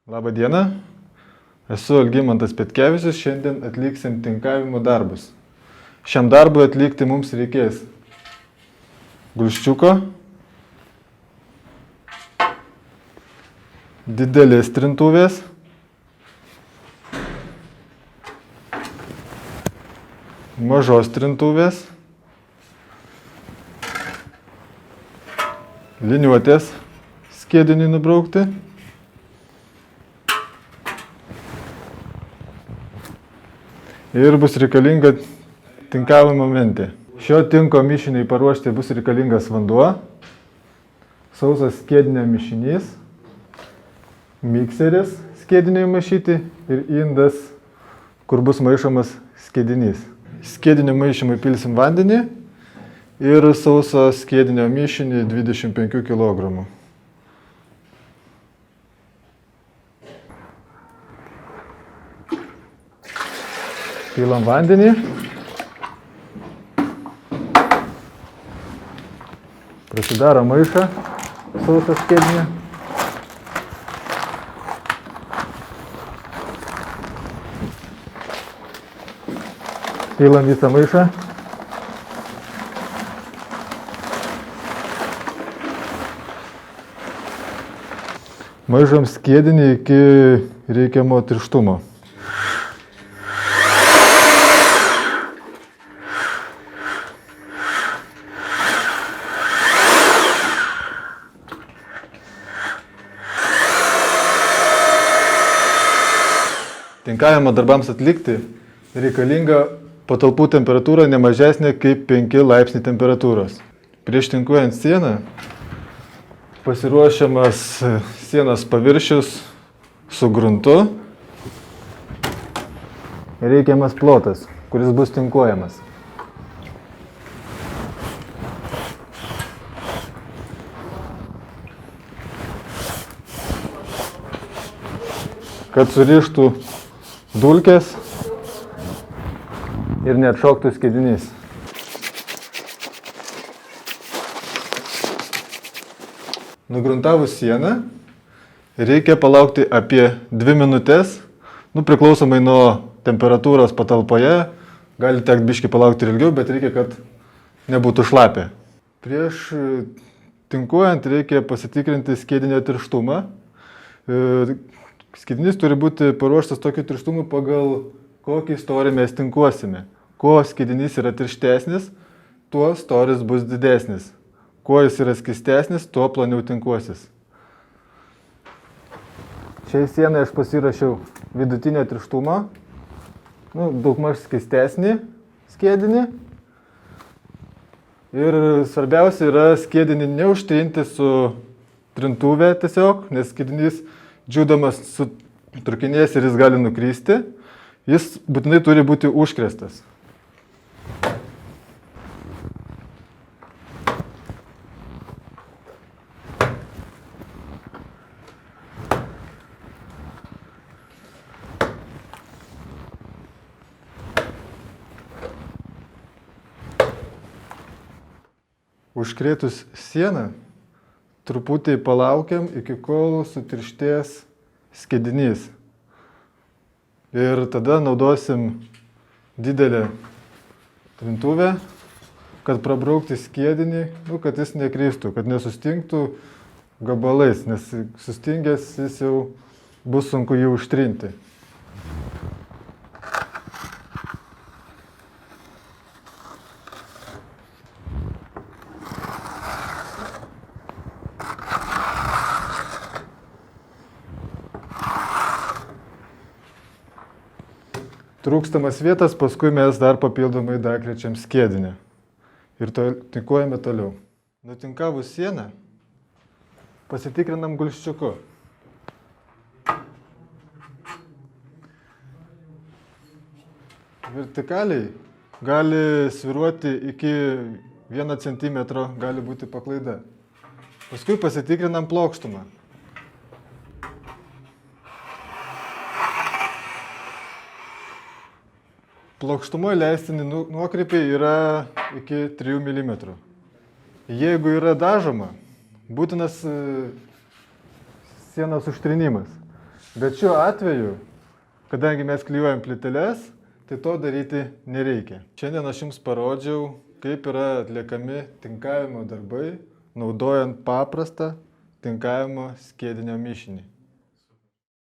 Labą dieną, esu Algimantas Petkevičius, šiandien atliksim tinkavimo darbus. Šiam darbui atlikti mums reikės gulščiuko, didelės trintuvės, mažos trintuvės, liniuotės skiediniui nubraukti, ir bus reikalinga tinkavimo mentė. Šio tinko mišiniui paruošti bus reikalingas vanduo, sausas skiedinio mišinys, mikseris skiediniui maišyti ir indas, kur bus maišomas skiedinys. Skiedinio maišymui pilsim vandenį ir sauso skiedinio mišinį 25 kg. Pilam vandenį. Prasidaro maišą sausą skiedinį. Pilam visą maišą. Maišom skiedinį iki reikiamo tirštumo. Tinkavimo darbams atlikti reikalinga patalpų temperatūra ne mažesnė kaip 5 laipsniai temperatūros. Prieš tinkuojant sieną pasiruošiamas sienos paviršius su gruntu, reikiamas plotas, kuris bus tinkuojamas. Kad surištų dulkės ir neatšoktų skiedinys. Nugruntavus sieną reikia palaukti apie 2 minutės, priklausomai nuo temperatūros patalpoje, gali tekti biškį palaukti ir ilgiau, bet reikia, kad nebūtų šlapia. Prieš tinkuojant reikia pasitikrinti skiedinio tirštumą. Skiedinys turi būti paruoštas tokiu tirštumu, pagal kokį storį mes tinkuosime. Kuo skiedinys yra tirštesnis, tuo storis bus didesnis. Kuo jis yra skystesnis, tuo ploniau tinkuosis. Šiai sienai aš pasirašiau vidutinio tirštumo, daugmaž skystesnį skiedinį. Ir svarbiausia yra skiedinį neužtrinti su trintuvė tiesiog, nes skiedinys džiūdamas sutrūkinės ir jis gali nukristi, jis būtinai turi būti užkrėstas. Užkrėtus sieną, truputį palaukiam, iki kol sutirštės skiedinys. Ir tada naudosim didelę trintuvę, kad prabraukti skiedinį, kad jis nekristų, kad nesustingtų gabalais, nes sustingęs jis jau bus sunku jį užtrinti. Trūkstamas vietas, paskui mes dar papildomai dakrečiam skiedinį ir tinkuojame toliau. Nutinkavus sieną, pasitikrinam gulščiuku. Vertikaliai gali svyruoti iki 1 cm, gali būti paklaida. Paskui pasitikrinam plokštumą. Plokštumoje leistini nuokrypiai yra iki 3 mm. Jeigu yra dažoma, būtinas sienos užtrinimas. Bet šiuo atveju, kadangi mes klyjuojam plyteles, tai to daryti nereikia. Šiandien aš jums parodžiau, kaip yra atliekami tinkavimo darbai, naudojant paprastą tinkavimo skiedinio mišinį.